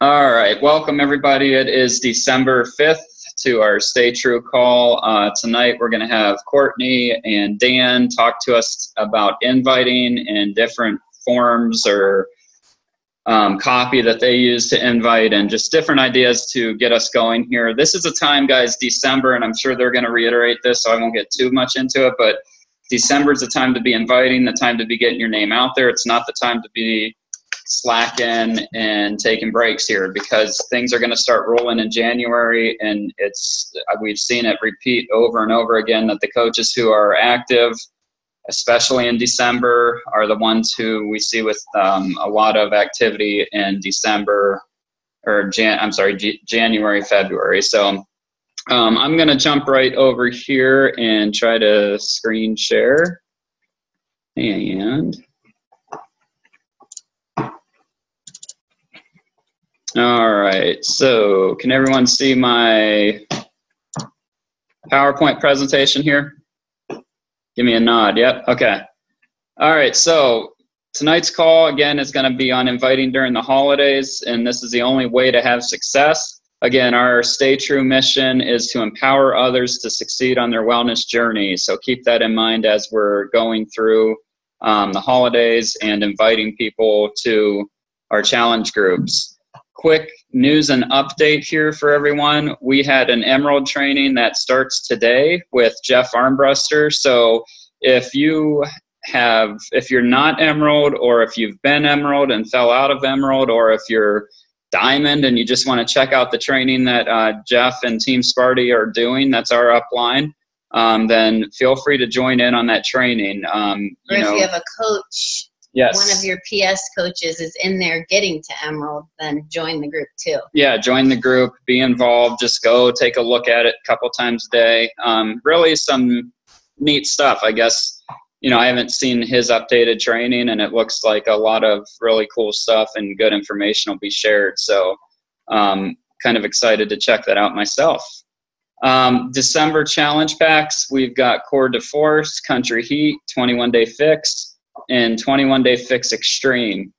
All right, welcome everybody. It is December 5th to our Stay True call. Tonight we're going to have Courtney and Dan talk to us about inviting and different forms or copy that they use to invite and just different ideas to get us going here. This is a time, guys, December, and I'm sure they're going to reiterate this, so I won't get too much into it, but December is the time to be inviting, the time to be getting your name out there. It's not the time to be slacking and taking breaks here, because things are going to start rolling in January, and we've seen it repeat over and over again that the coaches who are active, especially in December, are the ones who we see with a lot of activity in December or January, February. So I'm going to jump right over here and try to screen share. And all right, so can everyone see my PowerPoint presentation here? Give me a nod. Yep. Okay. All right, so tonight's call, again, is going to be on inviting during the holidays, and this is the only way to have success. Again, our Stay True mission is to empower others to succeed on their wellness journey, so keep that in mind as we're going through the holidays and inviting people to our challenge groups. Quick news and update here for everyone. We had an Emerald training that starts today with Jeff Armbruster. So if you're not Emerald, or if you've been Emerald and fell out of Emerald, or if you're Diamond and you just want to check out the training that Jeff and Team Sparty are doing, that's our upline, then feel free to join in on that training. Or if you have a coach, yes, one of your PS coaches is in there getting to Emerald, then join the group too. Yeah, join the group, be involved, just go take a look at it a couple times a day. Really some neat stuff, I guess. I haven't seen his updated training, and it looks like a lot of really cool stuff and good information will be shared. So kind of excited to check that out myself. December challenge packs, we've got Core de Force, Country Heat, 21-Day Fix, and 21-Day Fix Extreme.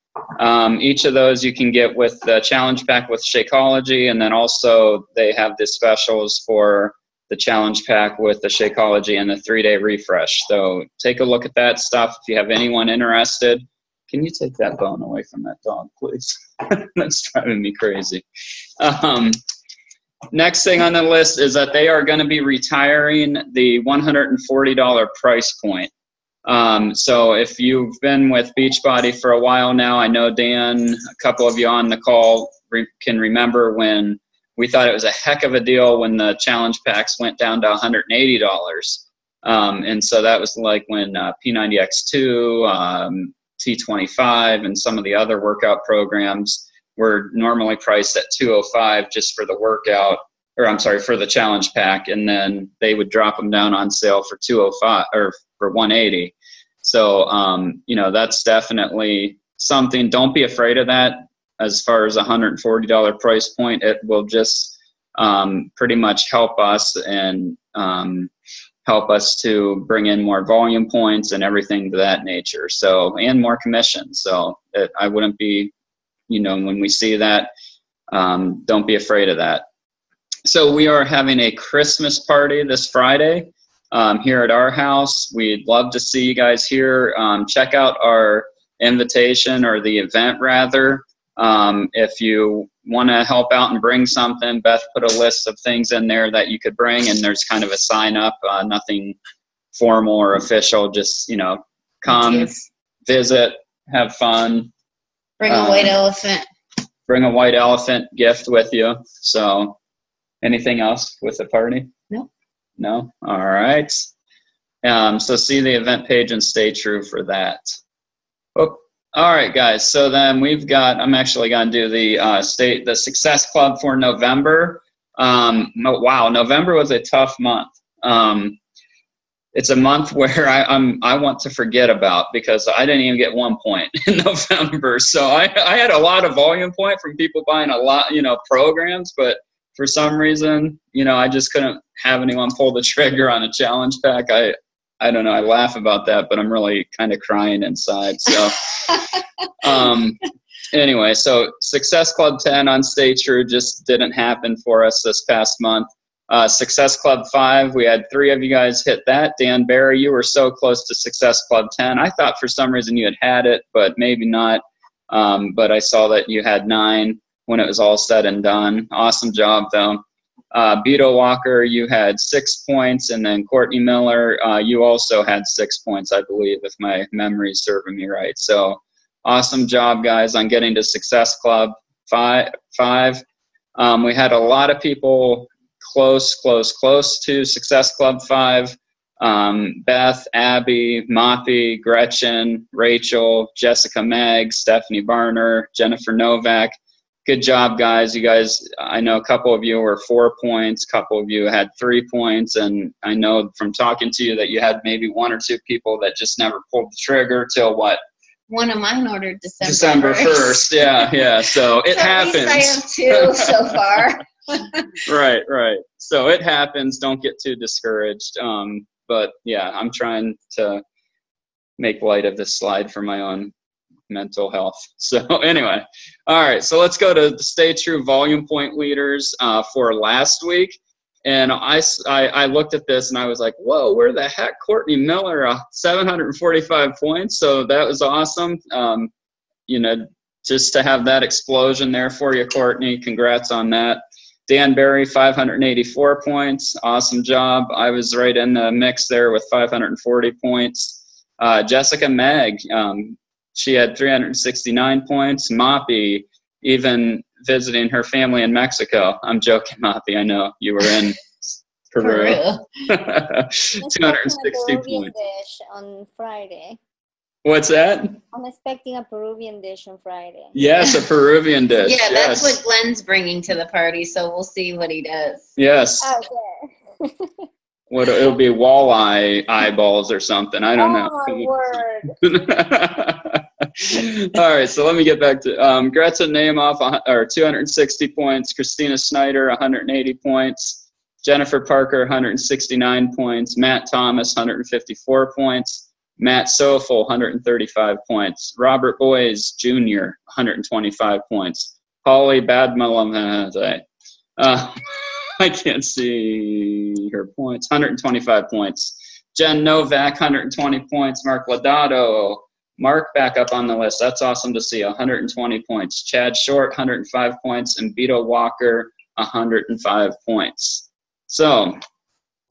Each of those you can get with the challenge pack with Shakeology, and then also they have the specials for the challenge pack with the Shakeology and the 3-day refresh. So take a look at that stuff if you have anyone interested. Can you take that bone away from that dog, please? That's driving me crazy. Next thing on the list is that they are going to be retiring the $140 price point. So if you've been with Beachbody for a while now, I know Dan, a couple of you on the call can remember when we thought it was a heck of a deal when the challenge packs went down to $180. And so that was like when P90X2, T25, and some of the other workout programs were normally priced at $205 just for the workout, for the challenge pack. And then they would drop them down on sale for $205 or for $180. So, that's definitely something. Don't be afraid of that. As far as $140 price point, it will just pretty much help us and help us to bring in more volume points and everything to that nature. So, and more commission. So I wouldn't be, when we see that, don't be afraid of that. So we are having a Christmas party this Friday here at our house. We'd love to see you guys here. Check out our invitation, or the event rather. If you want to help out and bring something, Beth put a list of things in there that you could bring, and there's kind of a sign up, nothing formal or official, just, come, visit, have fun. Bring a white elephant. Bring a white elephant gift with you. So anything else with the party? No. No? All right. So see the event page and Stay True for that. Oh. All right, guys. So then I'm actually going to do the Success Club for November. Wow, November was a tough month. It's a month where I want to forget about, because I didn't even get 1 point in November. So I had a lot of volume point from people buying a lot, programs, but for some reason, I just couldn't have anyone pull the trigger on a challenge pack. I don't know, I laugh about that, but I'm really kind of crying inside. So Anyway, so Success Club 10 on Stay True just didn't happen for us this past month. Success Club 5, we had 3 of you guys hit that. Dan Barry, you were so close to Success Club 10. I thought for some reason you had it, but maybe not. But I saw that you had 9 when it was all said and done. Awesome job, though. Beto Walker, you had 6 points, and then Courtney Miller, you also had 6 points, I believe, if my memory's serving me right. So awesome job, guys, on getting to Success Club 5. We had a lot of people close to Success Club 5. Beth, Abby, Moppy, Gretchen, Rachel, Jessica Mag, Stephanie Barner, Jennifer Novak. Good job, guys. You guys, I know a couple of you were 4 points, a couple of you had 3 points, and I know from talking to you that you had maybe 1 or 2 people that just never pulled the trigger till what? One of mine ordered December 1st. Yeah. So it happens. At least I have 2 so far. Right. So it happens. Don't get too discouraged. But yeah, I'm trying to make light of this slide for my own mental health. So anyway, all right. So let's go to the Stay True volume point leaders for last week. And I looked at this and I was like, whoa, where the heck? Courtney Miller, 745 points. So that was awesome. Just to have that explosion there for you, Courtney. Congrats on that. Dan Barry, 584 points. Awesome job. I was right in the mix there with 540 points. Jessica Mag, she had 369 points. Moppy, even visiting her family in Mexico. I'm joking, Moppy. I know you were in Peru. 260 points. Dish on Friday. What's that? I'm expecting a Peruvian dish on Friday. Yes, a Peruvian dish. Yeah, yes. That's what Glenn's bringing to the party, so we'll see what he does. Yes. Okay. It'll be walleye eyeballs or something. I don't know. My word. All right, so let me get back to Gretchen Namath, 260 points. Christina Snyder, 180 points. Jennifer Parker, 169 points. Matt Thomas, 154 points. Matt Sofel, 135 points. Robert Boys Jr., 125 points. Holly Badmalam, I can't see her points. 125 points. Jen Novak, 120 points. Mark Lodato. Mark back up on the list. That's awesome to see. 120 points. Chad Short, 105 points. And Beto Walker, 105 points. So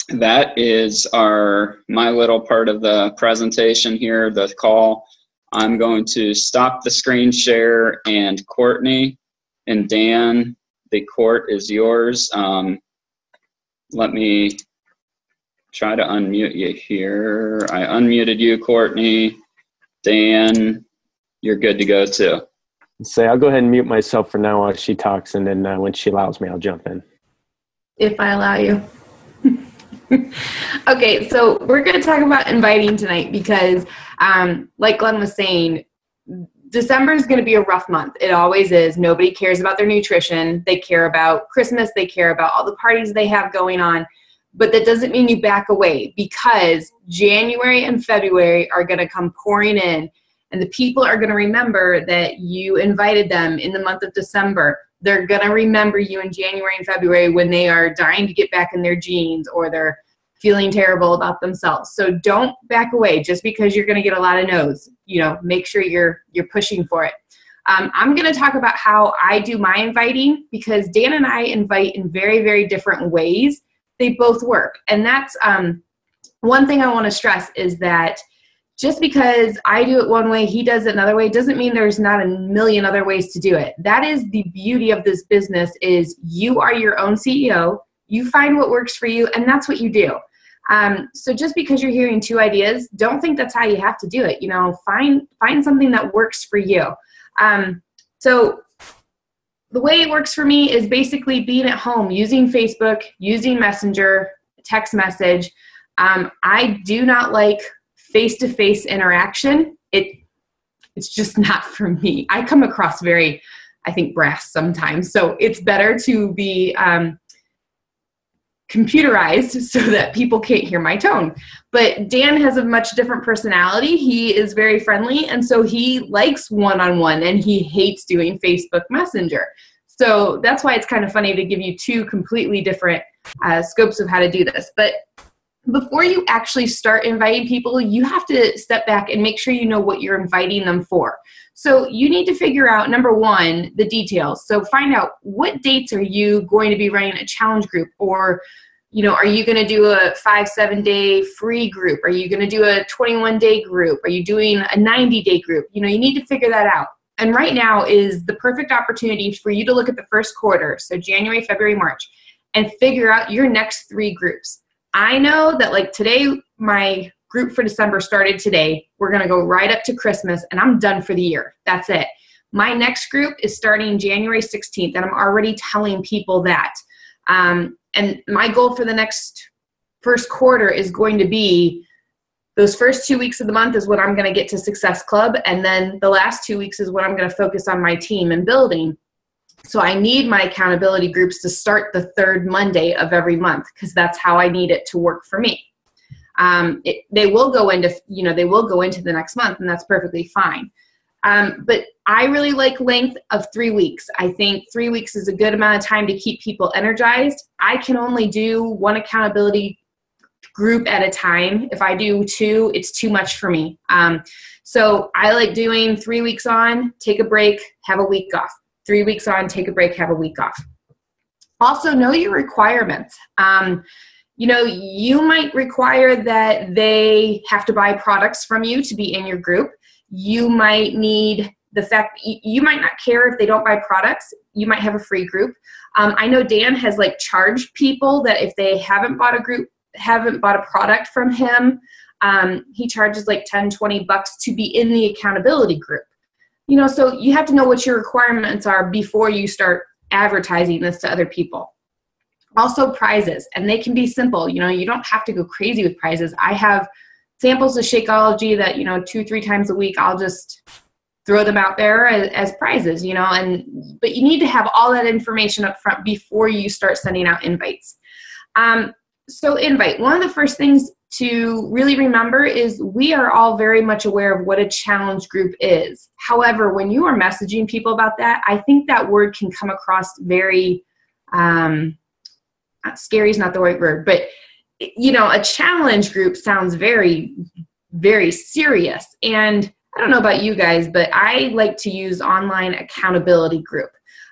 that is my little part of the presentation here, the call. I'm going to stop the screen share, and Courtney and Dan, the court is yours. Let me try to unmute you here. I unmuted you, Courtney. Dan, you're good to go too. I'll go ahead and mute myself for now while she talks, and then when she allows me, I'll jump in. If I allow you. Okay, so we're going to talk about inviting tonight because, like Glenn was saying, December is going to be a rough month. It always is. Nobody cares about their nutrition. They care about Christmas. They care about all the parties they have going on. But that doesn't mean you back away, because January and February are going to come pouring in, and the people are going to remember that you invited them in the month of December. They're going to remember you in January and February when they are dying to get back in their jeans or they're feeling terrible about themselves. So don't back away just because you're going to get a lot of no's. Make sure you're pushing for it. I'm going to talk about how I do my inviting, because Dan and I invite in very, very different ways. They both work. And that's one thing I want to stress, is that just because I do it one way, he does it another way, doesn't mean there's not a million other ways to do it. That is the beauty of this business, is you are your own CEO. You find what works for you, and that's what you do. So just because you're hearing 2 ideas, don't think that's how you have to do it. Find something that works for you. So the way it works for me is basically being at home, using Facebook, using Messenger, text message. I do not like face-to-face interaction. It's just not for me. I come across very, I think, brass sometimes. So it's better to be computerized so that people can't hear my tone. But Dan has a much different personality. He is very friendly, and so he likes one-on-one, and he hates doing Facebook Messenger. So that's why it's kind of funny to give you two completely different scopes of how to do this. But before you actually start inviting people, you have to step back and make sure you know what you're inviting them for. So you need to figure out, number one, the details. So find out what dates are you going to be running a challenge group, or, you know, are you going to do a 5-7 day free group? Are you going to do a 21-day group? Are you doing a 90-day group? You know, you need to figure that out. And right now is the perfect opportunity for you to look at the first quarter, so January, February, March, and figure out your next 3 groups. I know that, like, today, my group for December started today. We're going to go right up to Christmas, and I'm done for the year. That's it. My next group is starting January 16th, and I'm already telling people that. And my goal for the next first quarter is going to be those first 2 weeks of the month is when I'm going to get to Success Club, and then the last 2 weeks is when I'm going to focus on my team and building. So I need my accountability groups to start the 3rd Monday of every month, because that's how I need it to work for me. They will go into the next month, and that's perfectly fine. But I really like length of 3 weeks. I think 3 weeks is a good amount of time to keep people energized. I can only do 1 accountability group at a time. If I do 2, it's too much for me. So I like doing 3 weeks on, take a break, have a week off. 3 weeks on, take a break, have a week off. Also, know your requirements. You know, you might require that they have to buy products from you to be in your group. You might need the fact, you might not care if they don't buy products. You might have a free group. I know Dan has like charged people that if they haven't bought a product from him, he charges like $10-20 to be in the accountability group. You know, so you have to know what your requirements are before you start advertising this to other people. Also, prizes, and they can be simple. You know, you don't have to go crazy with prizes. I have samples of Shakeology that, you know, 2-3 times a week, I'll just throw them out there as prizes, you know, but you need to have all that information up front before you start sending out invites. So invite, one of the first things to really remember is we are all very much aware of what a challenge group is. However, when you are messaging people about that, I think that word can come across very, scary is not the right word, but, you know, a challenge group sounds very, very serious. And I don't know about you guys, but I like to use online accountability group.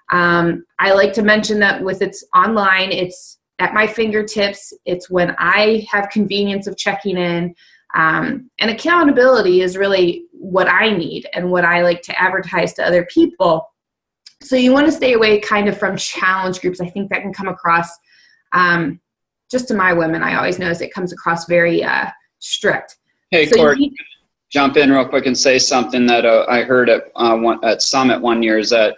I like to mention that with it's online, it's at my fingertips. It's when I have convenience of checking in. And accountability is really what I need and what I like to advertise to other people. So you want to stay away kind of from challenge groups. I think that can come across, just to my women, I always notice it comes across very strict. Hey, so Court, jump in real quick and say something that I heard at Summit one year is that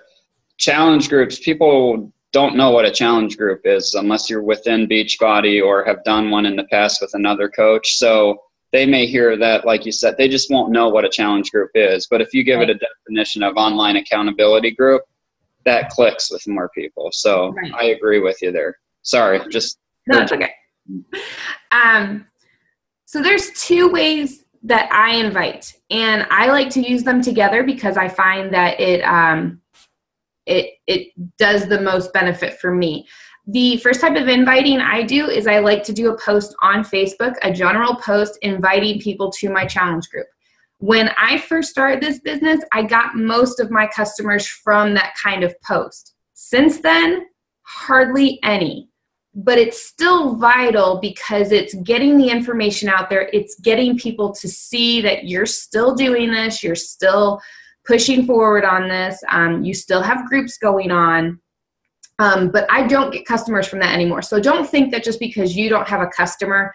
challenge groups, people don't know what a challenge group is unless you're within Beachbody or have done one in the past with another coach. So they may hear that, like you said, they just won't know what a challenge group is. But if you give it a definition of online accountability group, that clicks with more people. So right. I agree with you there. Sorry, just. No, it's okay. So there's 2 ways that I invite, and I like to use them together because I find that it does the most benefit for me. The first type of inviting I do is I like to do a post on Facebook, a general post inviting people to my challenge group. When I first started this business, I got most of my customers from that kind of post. Since then, hardly any. But it's still vital because it's getting the information out there. It's getting people to see that you're still doing this. You're still pushing forward on this. You still have groups going on. But I don't get customers from that anymore. So don't think that just because you don't have a customer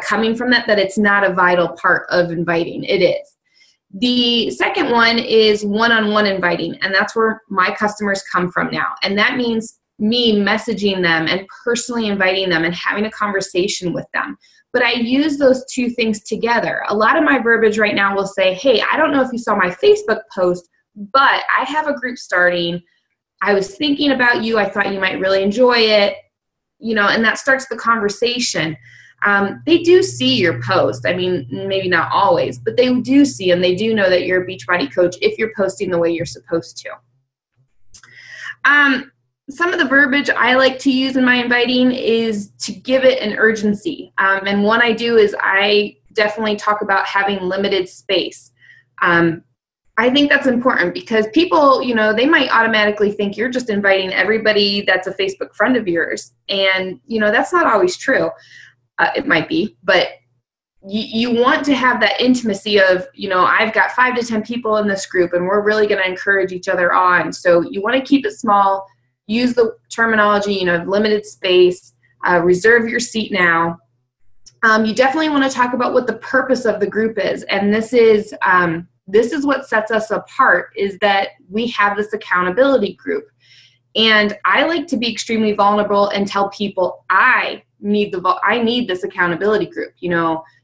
coming from that it's not a vital part of inviting. It is. The second one is one-on-one inviting, and that's where my customers come from now. And that means me messaging them and personally inviting them and having a conversation with them. But I use those 2 things together. A lot of my verbiage right now will say, hey, I don't know if you saw my Facebook post, but I have a group starting. I was thinking about you. I thought you might really enjoy it. and that starts the conversation. They do see your post. I mean, maybe not always, but they do see, and they do know that you're a Beachbody coach if you're posting the way you're supposed to. Some of the verbiage I like to use in my inviting is to give it an urgency. And one I do is I definitely talk about having limited space. I think that's important because people, they might automatically think you're just inviting everybody that's a Facebook friend of yours. And, that's not always true. It might be, but you want to have that intimacy of, I've got 5 to 10 people in this group and we're really going to encourage each other on. So you want to keep it small, use the terminology, limited space, reserve your seat now. You definitely want to talk about what the purpose of the group is. And this is what sets us apart, is that we have this accountability group. And I like to be extremely vulnerable and tell people I need this accountability group.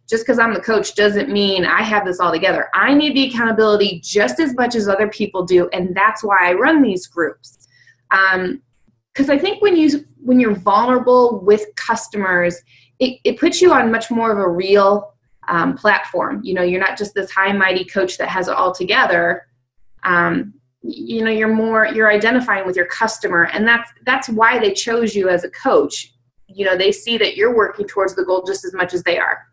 Just because I'm the coach doesn't mean I have this all together. I need the accountability just as much as other people do, and that's why I run these groups. Because I think when you're vulnerable with customers, it puts you on much more of a real platform. You're not just this high and mighty coach that has it all together. You're identifying with your customer, and that's why they chose you as a coach. They see that you're working towards the goal just as much as they are.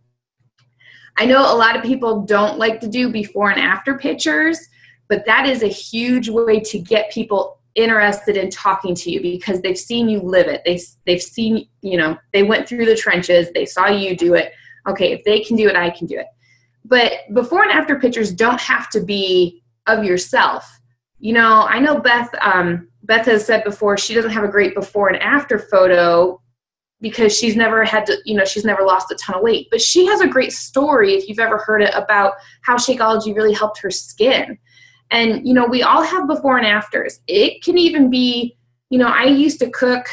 I know a lot of people don't like to do before and after pictures, but that is a huge way to get people interested in talking to you because they've seen you live it. They've seen, they went through the trenches. They saw you do it. Okay, if they can do it, I can do it. But before and after pictures don't have to be of yourself. I know Beth has said before she doesn't have a great before and after photo because she's never she's never lost a ton of weight. But she has a great story, if you've ever heard it, about how Shakeology really helped her skin. And, we all have before and afters. It can even be, I used to cook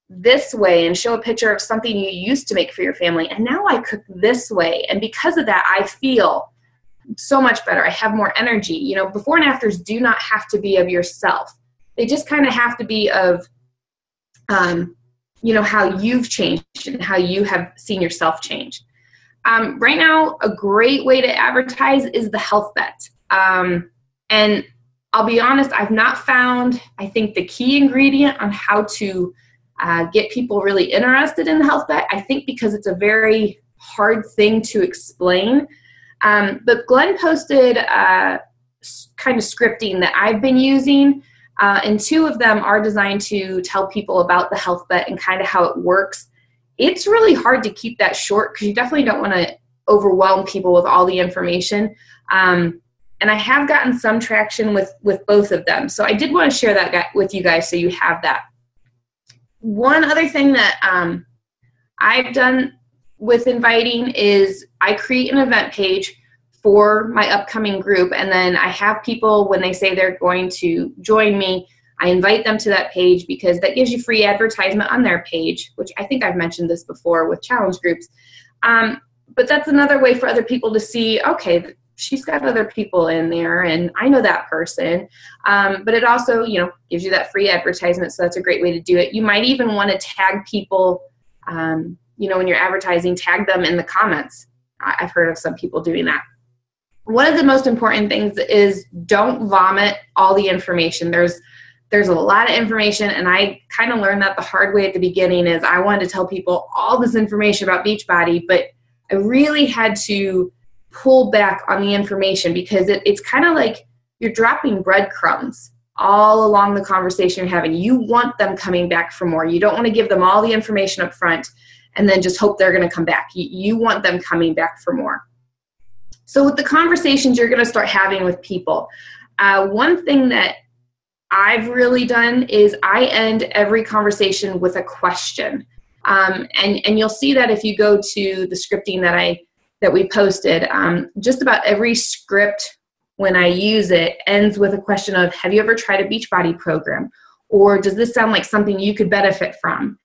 this way and show a picture of something you used to make for your family. And now I cook this way. And because of that, I feel so much better. I have more energy. Before and afters do not have to be of yourself. They just kind of have to be of, how you've changed and how you have seen yourself change. Right now, a great way to advertise is the health bet. And I'll be honest, I've not found, I think, the key ingredient on how to get people really interested in the health bet. I think because it's a very hard thing to explain. But Glenn posted kind of scripting that I've been using, and 2 of them are designed to tell people about the health bet and kind of how it works. It's really hard to keep that short because you definitely don't want to overwhelm people with all the information. And I have gotten some traction with both of them. So I did want to share that with you guys so you have that. One other thing that I've done with inviting is I create an event page for my upcoming group, and then I have people, when they say they're going to join me, I invite them to that page because that gives you free advertisement on their page, which I think I've mentioned this before with challenge groups. But that's another way for other people to see, okay, she's got other people in there and I know that person. But it also, gives you that free advertisement. So that's a great way to do it. You might even want to tag people, when you're advertising, tag them in the comments. I've heard of some people doing that. One of the most important things is don't vomit all the information. There's a lot of information, and I kind of learned that the hard way at the beginning. Is I wanted to tell people all this information about Beachbody, but I really had to pull back on the information because it's kind of like you're dropping breadcrumbs all along the conversation you're having. You want them coming back for more. You don't want to give them all the information up front and then just hope they're going to come back. You want them coming back for more. So with the conversations you're going to start having with people, one thing that I've really done is I end every conversation with a question. And you'll see that if you go to the scripting that we posted, just about every script when I use it ends with a question of, have you ever tried a Beachbody program? Or does this sound like something you could benefit from?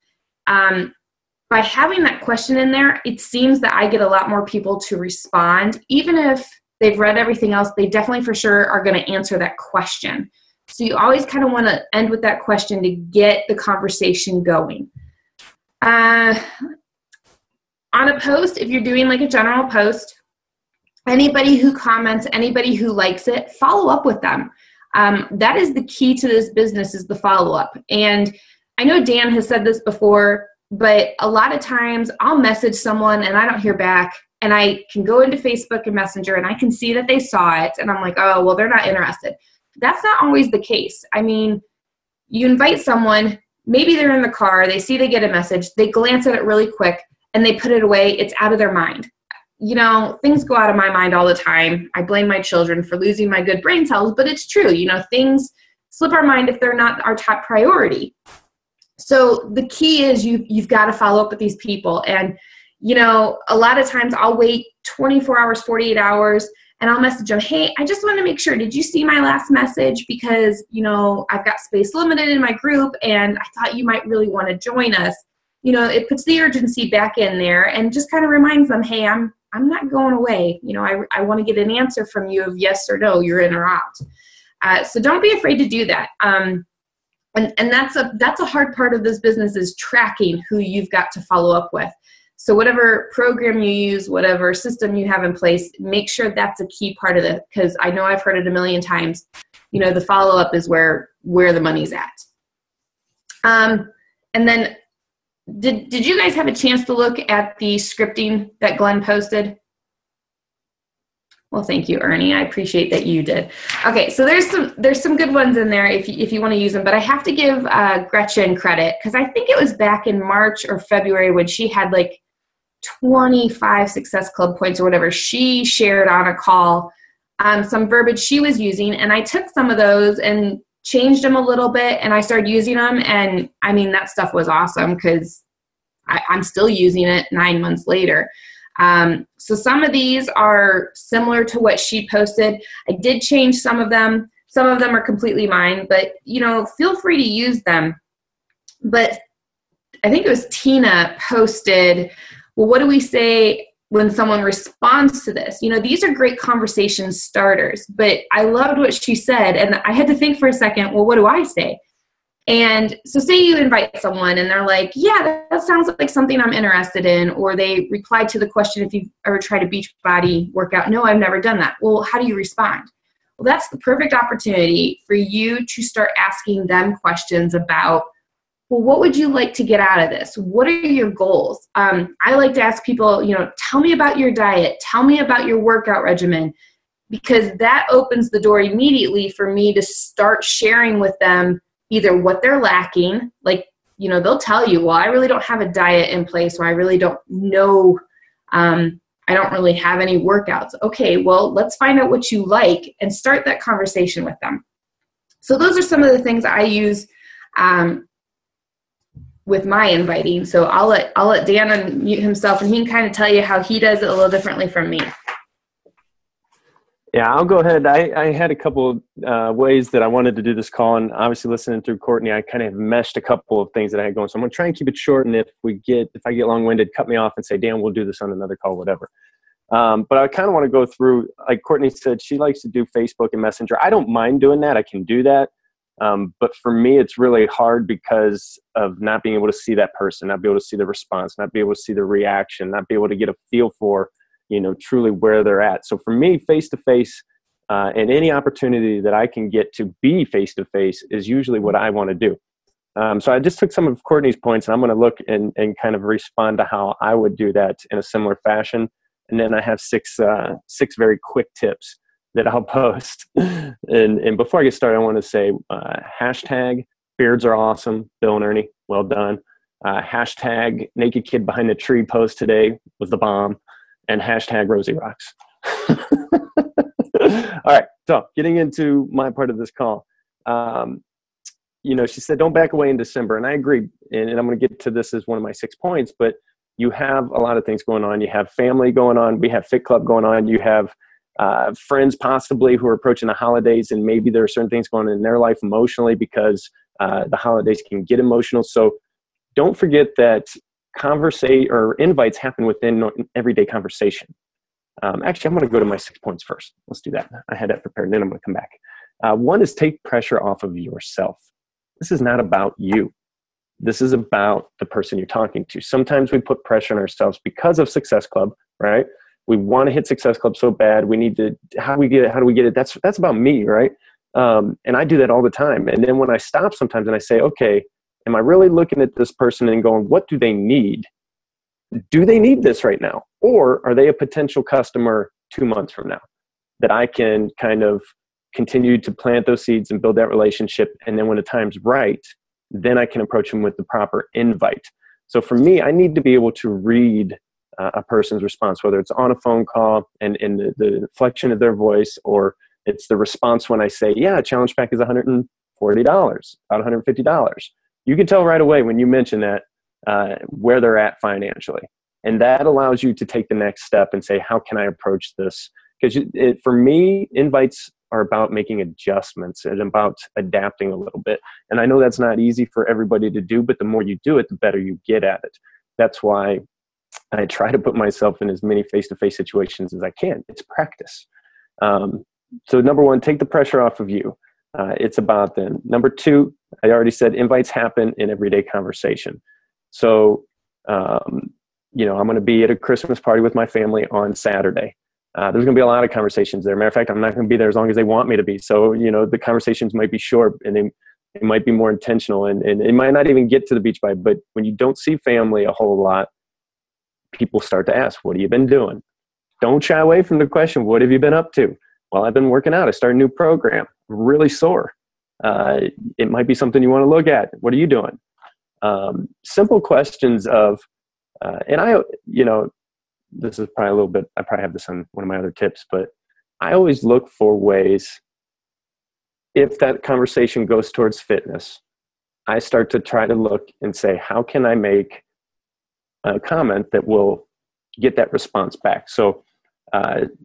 By having that question in there, it seems that I get a lot more people to respond. Even if they've read everything else, they definitely for sure are going to answer that question. So you always kind of want to end with that question to get the conversation going. On a post, if you're doing like a general post, anybody who comments, anybody who likes it, follow up with them. That is the key to this business, is the follow-up. And I know Dan has said this before, but a lot of times I'll message someone and I don't hear back, and I can go into Facebook and Messenger and I can see that they saw it, and I'm like, oh, well, they're not interested. That's not always the case. I mean, you invite someone, maybe they're in the car, they see they get a message, they glance at it really quick, and they put it away. It's out of their mind. You know, things go out of my mind all the time. I blame my children for losing my good brain cells, but it's true. You know, things slip our mind if they're not our top priority. So the key is you've got to follow up with these people. And, you know, a lot of times I'll wait 24 hours, 48 hours, and I'll message them, hey, I just want to make sure, did you see my last message? Because, you know, I've got space limited in my group, and I thought you might really want to join us. You know, it puts the urgency back in there and just kind of reminds them, hey, I'm not going away. You know, I want to get an answer from you of yes or no, you're in or out. So don't be afraid to do that. And that's a hard part of this business, is tracking who you've got to follow up with. So whatever program you use, whatever system you have in place, make sure that's a key part of it, because I know I've heard it a million times. You know, the follow-up is where the money's at. And then did you guys have a chance to look at the scripting that Glenn posted? Well, thank you, Ernie. I appreciate that you did. Okay, so there's some good ones in there if you want to use them, but I have to give Gretchen credit, because I think it was back in March or February when she had like 25 Success Club points or whatever. She shared on a call some verbiage she was using, and I took some of those and changed them a little bit, and I started using them, and I mean, that stuff was awesome, because I'm still using it 9 months later. So some of these are similar to what she posted. I did change some of them. Some of them are completely mine, but, you know, feel free to use them. But I think it was Tina posted, well, what do we say when someone responds to this? You know, these are great conversation starters, but I loved what she said, and I had to think for a second, well, what do I say? And so say you invite someone and they're like, yeah, that sounds like something I'm interested in, or they replied to the question, if you've ever tried a beach body workout. No, I've never done that. Well, how do you respond? Well, that's the perfect opportunity for you to start asking them questions about, well, what would you like to get out of this? What are your goals? I like to ask people, you know, tell me about your diet. Tell me about your workout regimen, because that opens the door immediately for me to start sharing with them either what they're lacking, like, you know, they'll tell you, well, I really don't have a diet in place, or I really don't know, I don't really have any workouts. Okay, well, let's find out what you like and start that conversation with them. So those are some of the things I use with my inviting. So I'll let Dan unmute himself, and he can kind of tell you how he does it a little differently from me. Yeah, I'll go ahead. I had a couple ways that I wanted to do this call, and obviously listening through Courtney, I kind of meshed a couple of things that I had going. So I'm going to try and keep it short, and if I get long-winded, cut me off and say, Dan, we'll do this on another call, whatever. But I kind of want to go through, like Courtney said, she likes to do Facebook and Messenger. I don't mind doing that. I can do that. But for me, it's really hard because of not being able to see that person, not be able to see the response, not be able to see the reaction, not be able to get a feel for, you know, truly where they're at. So for me, face-to-face and any opportunity that I can get to be face-to-face is usually what I want to do. So I just took some of Courtney's points, and I'm going to look and kind of respond to how I would do that in a similar fashion. And then I have six very quick tips that I'll post. And before I get started, I want to say hashtag beards are awesome. Bill and Ernie, well done. Hashtag naked kid behind the tree post today was the bomb. And hashtag Rosie rocks. All right, so getting into my part of this call. You know, she said, don't back away in December. And I agree. And I'm going to get to this as one of my 6 points, but you have a lot of things going on. You have family going on. We have Fit Club going on. You have friends possibly who are approaching the holidays, and maybe there are certain things going on in their life emotionally because the holidays can get emotional. So don't forget that invites happen within everyday conversation. Actually, I'm going to go to my 6 points first. Let's do that. I had that prepared, and then I'm going to come back. One is take pressure off of yourself. This is not about you. This is about the person you're talking to. Sometimes we put pressure on ourselves because of Success Club, right? We want to hit Success Club so bad. We need to, how do we get it? How do we get it? That's about me, right? And I do that all the time. And then when I stop sometimes and I say, okay, am I really looking at this person and going, what do they need? Do they need this right now? Or are they a potential customer 2 months from now that I can kind of continue to plant those seeds and build that relationship? And then when the time's right, then I can approach them with the proper invite. So for me, I need to be able to read a person's response, whether it's on a phone call and in the inflection of their voice, or it's the response when I say, yeah, a challenge pack is $140, about $150. You can tell right away when you mention that where they're at financially. And that allows you to take the next step and say, how can I approach this? Because for me, invites are about making adjustments and about adapting a little bit. And I know that's not easy for everybody to do, but the more you do it, the better you get at it. That's why I try to put myself in as many face-to-face situations as I can. It's practice. So number one, take the pressure off of you. It's about them. Number two, I already said invites happen in everyday conversation. So, I'm going to be at a Christmas party with my family on Saturday. There's going to be a lot of conversations there. Matter of fact, I'm not going to be there as long as they want me to be. So, the conversations might be short and they might be more intentional, and it might not even get to the beach vibe. But when you don't see family a whole lot, people start to ask, what have you been doing? Don't shy away from the question, what have you been up to? Well, I've been working out. I started a new program. I'm really sore. It might be something you want to look at. What are you doing? Simple questions of, this is probably a little bit, I probably have this on one of my other tips, but I always look for ways, if that conversation goes towards fitness, I start to try to look and say, how can I make a comment that will get that response back? So,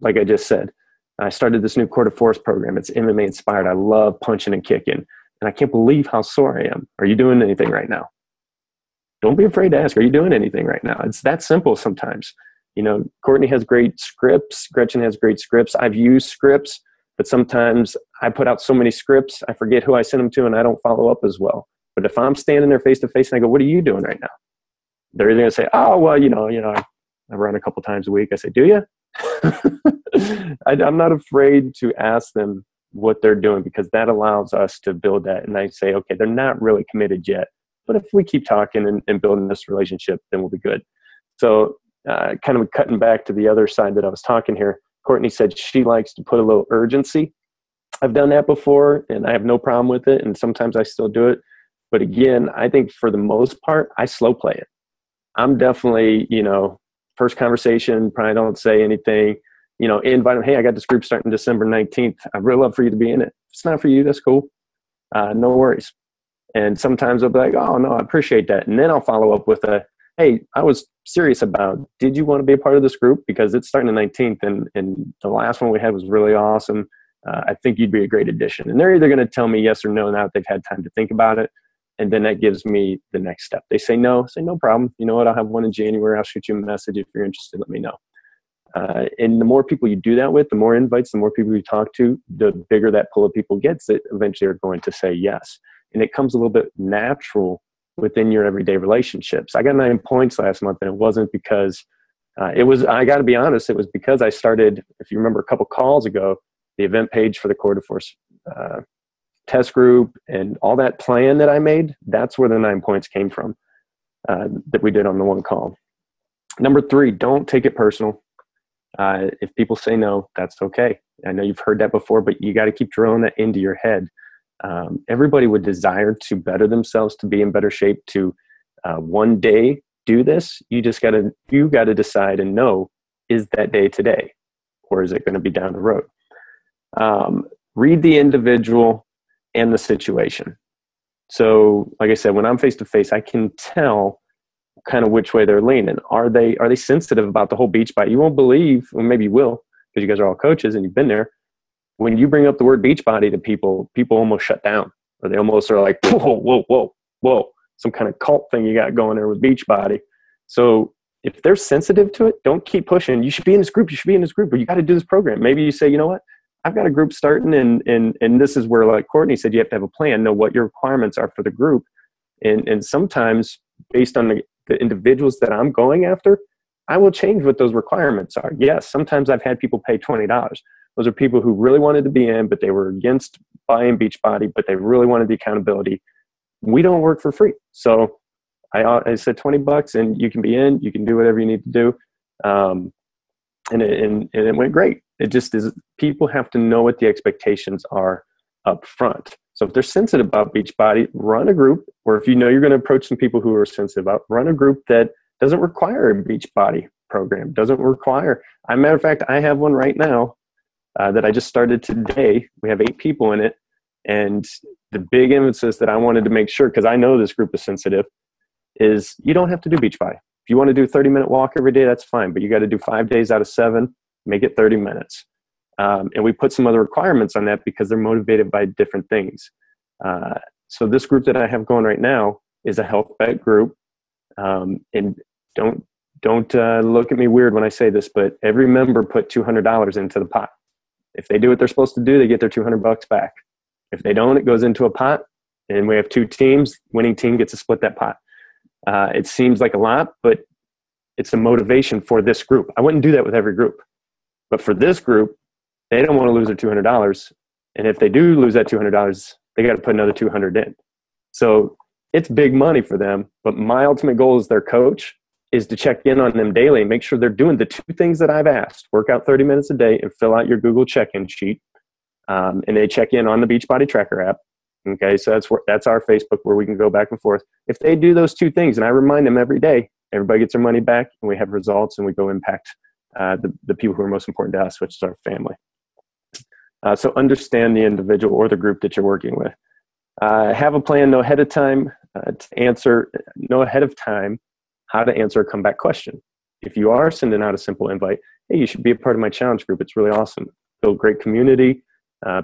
like I just said, I started this new Court of Force program. It's MMA inspired. I love punching and kicking, and I can't believe how sore I am. Are you doing anything right now? Don't be afraid to ask, are you doing anything right now? It's that simple sometimes. Courtney has great scripts. Gretchen has great scripts. I've used scripts, but sometimes I put out so many scripts, I forget who I sent them to, and I don't follow up as well. But if I'm standing there face to face and I go, what are you doing right now? They're either going to say, oh, well, I run a couple times a week. I say, do you? I'm not afraid to ask them what they're doing, because that allows us to build that. And I say, okay, they're not really committed yet, but if we keep talking and building this relationship, then we'll be good. So kind of cutting back to the other side that I was talking here, Courtney said she likes to put a little urgency. I've done that before and I have no problem with it. And sometimes I still do it. But again, I think for the most part, I slow play it. I'm definitely, first conversation, probably don't say anything, invite them. Hey, I got this group starting December 19th. I'd really love for you to be in it. If it's not for you, that's cool. No worries. And sometimes I'll be like, oh no, I appreciate that. And then I'll follow up with hey, I was serious about, did you want to be a part of this group? Because it's starting the 19th and the last one we had was really awesome. I think you'd be a great addition. And they're either going to tell me yes or no now that they've had time to think about it. And then that gives me the next step. They say no, say no problem. You know what? I'll have one in January. I'll shoot you a message. If you're interested, let me know. And the more people you do that with, the more invites, the more people you talk to, the bigger that pool of people gets that eventually are going to say yes. And it comes a little bit natural within your everyday relationships. I got 9 points last month, and it wasn't because I got to be honest, it was because I started, if you remember a couple calls ago, the event page for the Court of Force test group and all that plan that I made, that's where the 9 points came from that we did on the one call. Number 3, don't take it personal. If people say no, that's okay. I know you've heard that before, but you got to keep drilling that into your head. Everybody would desire to better themselves, to be in better shape, to one day do this. You got to decide and know, is that day today, or is it going to be down the road? Read the individual and the situation. So like I said, when I'm face to face, I can tell kind of which way they're leaning. Are they sensitive about the whole beach body? You won't believe, or maybe you will, because you guys are all coaches and you've been there. When you bring up the word beach body to people almost shut down, or they almost are like, whoa, some kind of cult thing you got going there with beach body. So if they're sensitive to it, don't keep pushing. You should be in this group. You should be in this group, or you got to do this program. Maybe you say, you know what? I've got a group starting, and this is where, like Courtney said, you have to have a plan, know what your requirements are for the group, And sometimes based on the individuals that I'm going after, I will change what those requirements are. Yes, sometimes I've had people pay $20. Those are people who really wanted to be in, but they were against buying Beachbody, but they really wanted the accountability. We don't work for free. So I said $20 and you can be in, you can do whatever you need to do. And it went great. It just is, people have to know what the expectations are up front. So if they're sensitive about Beachbody, run a group, or if you know you're going to approach some people who are sensitive about, run a group that doesn't require a Beachbody program, doesn't require, as a matter of fact, I have one right now that I just started today. We have 8 people in it. And the big emphasis that I wanted to make sure, because I know this group is sensitive, is you don't have to do Beachbody. If you want to do a 30-minute walk every day, that's fine, but you got to do 5 days out of 7, make it 30 minutes. And we put some other requirements on that because they're motivated by different things. So this group that I have going right now is a health bet group. And don't look at me weird when I say this, but every member put $200 into the pot. If they do what they're supposed to do, they get their $200 back. If they don't, it goes into a pot, and we have 2 teams. Winning team gets to split that pot. It seems like a lot, but it's a motivation for this group. I wouldn't do that with every group, but for this group, they don't want to lose their $200. And if they do lose that $200, they got to put another $200 in. So it's big money for them. But my ultimate goal as their coach is to check in on them daily and make sure they're doing the 2 things that I've asked: work out 30 minutes a day and fill out your Google check-in sheet. And they check in on the Beachbody Tracker app. Okay, so that's our Facebook where we can go back and forth. If they do those 2 things, and I remind them every day, everybody gets their money back, and we have results, and we go impact the people who are most important to us, which is our family. So understand the individual or the group that you're working with. Have a plan, know ahead of time know ahead of time how to answer a comeback question. If you are sending out a simple invite, hey, you should be a part of my challenge group. It's really awesome. Build great community.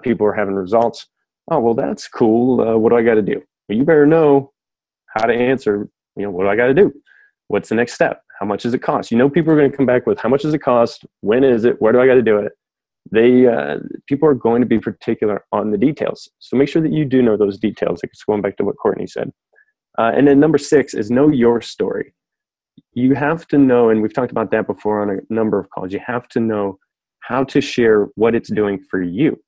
People are having results. Oh, well, that's cool. What do I got to do? Well, you better know how to answer, what do I got to do? What's the next step? How much does it cost? People are going to come back with how much does it cost? When is it? Where do I got to do it? People are going to be particular on the details. So make sure that you do know those details. It's going back to what Courtney said. And then number 6 is know your story. You have to know, and we've talked about that before on a number of calls, you have to know how to share what it's doing for you.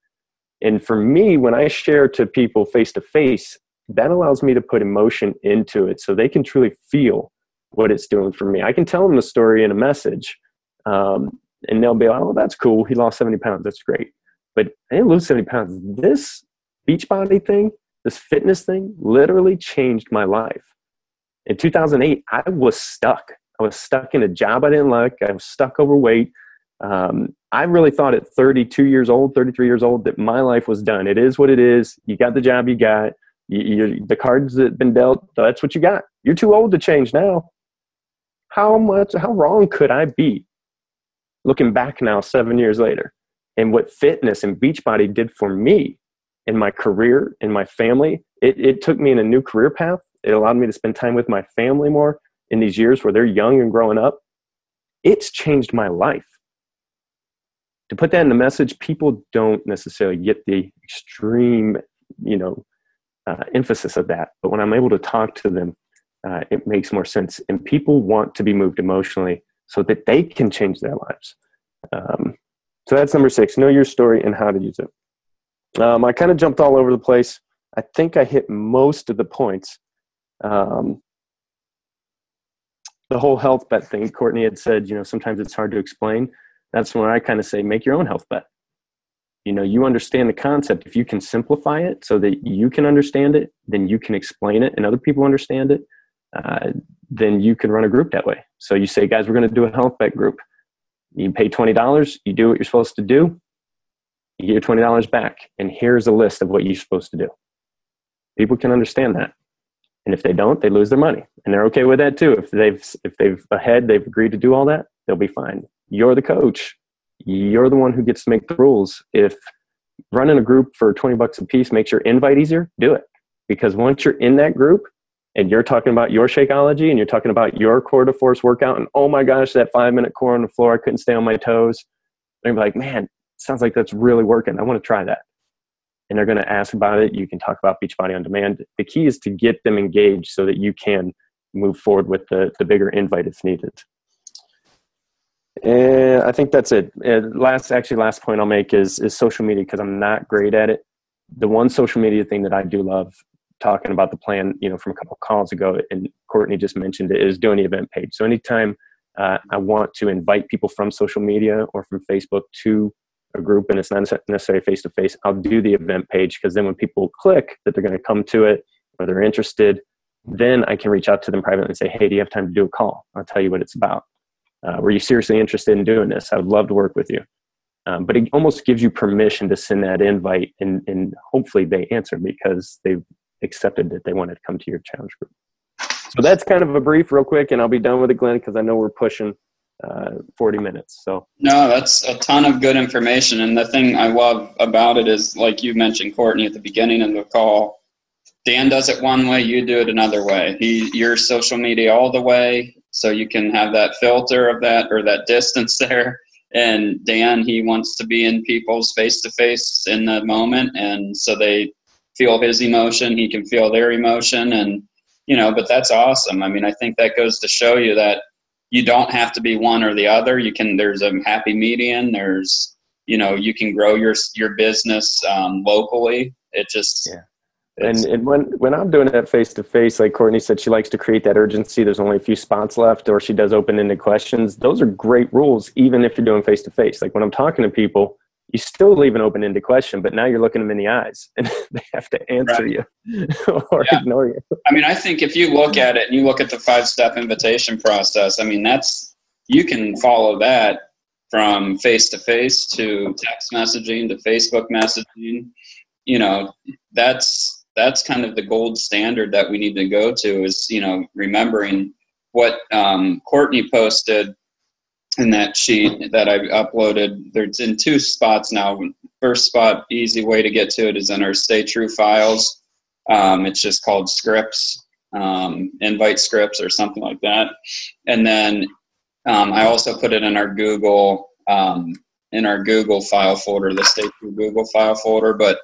And for me, when I share to people face to face, that allows me to put emotion into it so they can truly feel what it's doing for me. I can tell them the story in a message, and they'll be like, oh, that's cool. He lost 70 pounds. That's great. But I didn't lose 70 pounds. This Beachbody thing, this fitness thing literally changed my life. In 2008, I was stuck. I was stuck in a job I didn't like. I was stuck overweight. I really thought at 32 years old, 33 years old, that my life was done. It is what it is. You got the job you got. The cards that have been dealt, that's what you got. You're too old to change now. How wrong could I be? Looking back now, 7 years later, and what fitness and Beachbody did for me in my career, in my family, it took me in a new career path. It allowed me to spend time with my family more in these years where they're young and growing up. It's changed my life. To put that in the message, people don't necessarily get the extreme, emphasis of that. But when I'm able to talk to them, it makes more sense. And people want to be moved emotionally so that they can change their lives. So that's number 6, know your story and how to use it. I kind of jumped all over the place. I think I hit most of the points. The whole health bet thing, Courtney had said, sometimes it's hard to explain. That's when I kind of say, make your own health bet. You understand the concept. If you can simplify it so that you can understand it, then you can explain it and other people understand it. Then you can run a group that way. So you say, guys, we're going to do a health bet group. You pay $20. You do what you're supposed to do. You get your $20 back. And here's a list of what you're supposed to do. People can understand that. And if they don't, they lose their money. And they're okay with that too. If they've agreed to do all that, they'll be fine. You're the coach. You're the one who gets to make the rules. If running a group for $20 a piece makes your invite easier, do it. Because once you're in that group and you're talking about your Shakeology and you're talking about your core to force workout and oh my gosh, that 5-minute core on the floor, I couldn't stay on my toes. They're like, man, sounds like that's really working. I want to try that. and they're going to ask about it. You can talk about Beachbody On Demand. The key is to get them engaged so that you can move forward with the bigger invite if needed. And I think that's it. Last point I'll make is social media, because I'm not great at it. The one social media thing that I do love, talking about the plan, from a couple of calls ago, and Courtney just mentioned it, is doing the event page. So anytime I want to invite people from social media or from Facebook to a group, and it's not necessarily face-to-face, I'll do the event page, because then when people click that they're going to come to it or they're interested, then I can reach out to them privately and say, hey, do you have time to do a call? I'll tell you what it's about. Were you seriously interested in doing this? I would love to work with you. But it almost gives you permission to send that invite, and hopefully they answer because they've accepted that they wanted to come to your challenge group. So that's kind of a brief real quick, and I'll be done with it, Glenn, because I know we're pushing 40 minutes. So no, that's a ton of good information. And the thing I love about it is, like you mentioned, Courtney, at the beginning of the call, Dan does it one way, you do it another way. You're social media all the way, so you can have that filter of that, or that distance there. And Dan, he wants to be in people's face-to-face in the moment, and so they feel his emotion, he can feel their emotion, and but that's awesome. I mean, I think that goes to show you that you don't have to be one or the other. There's a happy median. There's, you can grow your business locally. It just, yeah. And when I'm doing that face-to-face, like Courtney said, she likes to create that urgency. There's only a few spots left, or she does open-ended questions. Those are great rules, even if you're doing face-to-face. Like when I'm talking to people, you still leave an open-ended question, but now you're looking them in the eyes, and they have to answer you or ignore you. I mean, I think if you look at it and you look at the 5-step invitation process, I mean, you can follow that from face-to-face to text messaging to Facebook messaging. That's kind of the gold standard that we need to go to, is, remembering what Courtney posted in that sheet that I uploaded. It's in 2 spots now. First spot, easy way to get to it, is in our Stay True files. It's just called scripts, invite scripts or something like that. And then I also put it in our Google file folder, the Stay True Google file folder. But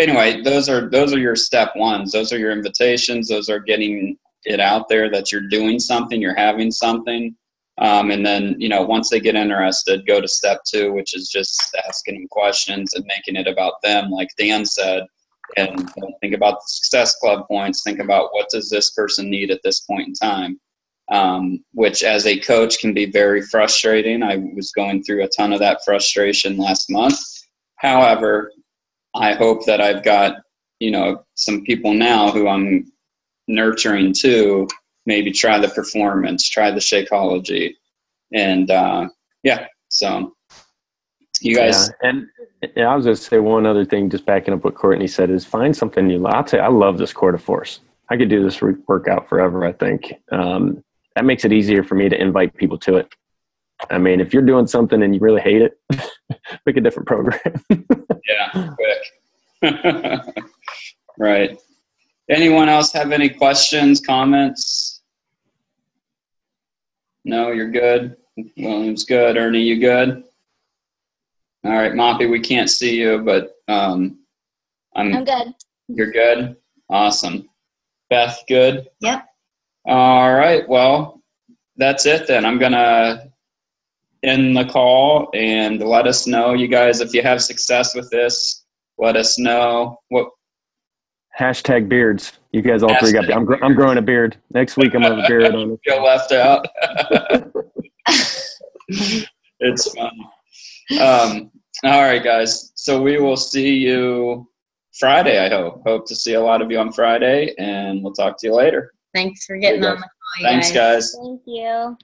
anyway, those are your step ones. Those are your invitations. Those are getting it out there that you're doing something, you're having something. And then, once they get interested, go to step 2, which is just asking them questions and making it about them, like Dan said. And don't think about the Success Club points. Think about, what does this person need at this point in time? Which, as a coach, can be very frustrating. I was going through a ton of that frustration last month. However, I hope that I've got, some people now who I'm nurturing to maybe try the performance, try the Shakeology. And so you guys. Yeah. And I was going to say one other thing, just backing up what Courtney said, is find something new. I'll tell you, I love this Core to Force. I could do this workout forever, I think. That makes it easier for me to invite people to it. I mean, if you're doing something and you really hate it, pick a different program. Yeah, quick. Right. Anyone else have any questions, comments? No, you're good. William's good. Ernie, you good? All right, Moppy, we can't see you, but I'm good. You're good? Awesome. Beth, good? Yep. All right, well, that's it then. I'm going to end the call, and let us know, you guys, if you have success with this. Let us know. Hashtag beards. You guys all three got. I'm growing a beard next week. I'm gonna have a beard on. Feel left out. It's fun. All right, guys. So we will see you Friday. I hope to see a lot of you on Friday, and we'll talk to you later. Thanks for getting on the call, you Thanks, guys. Thank you.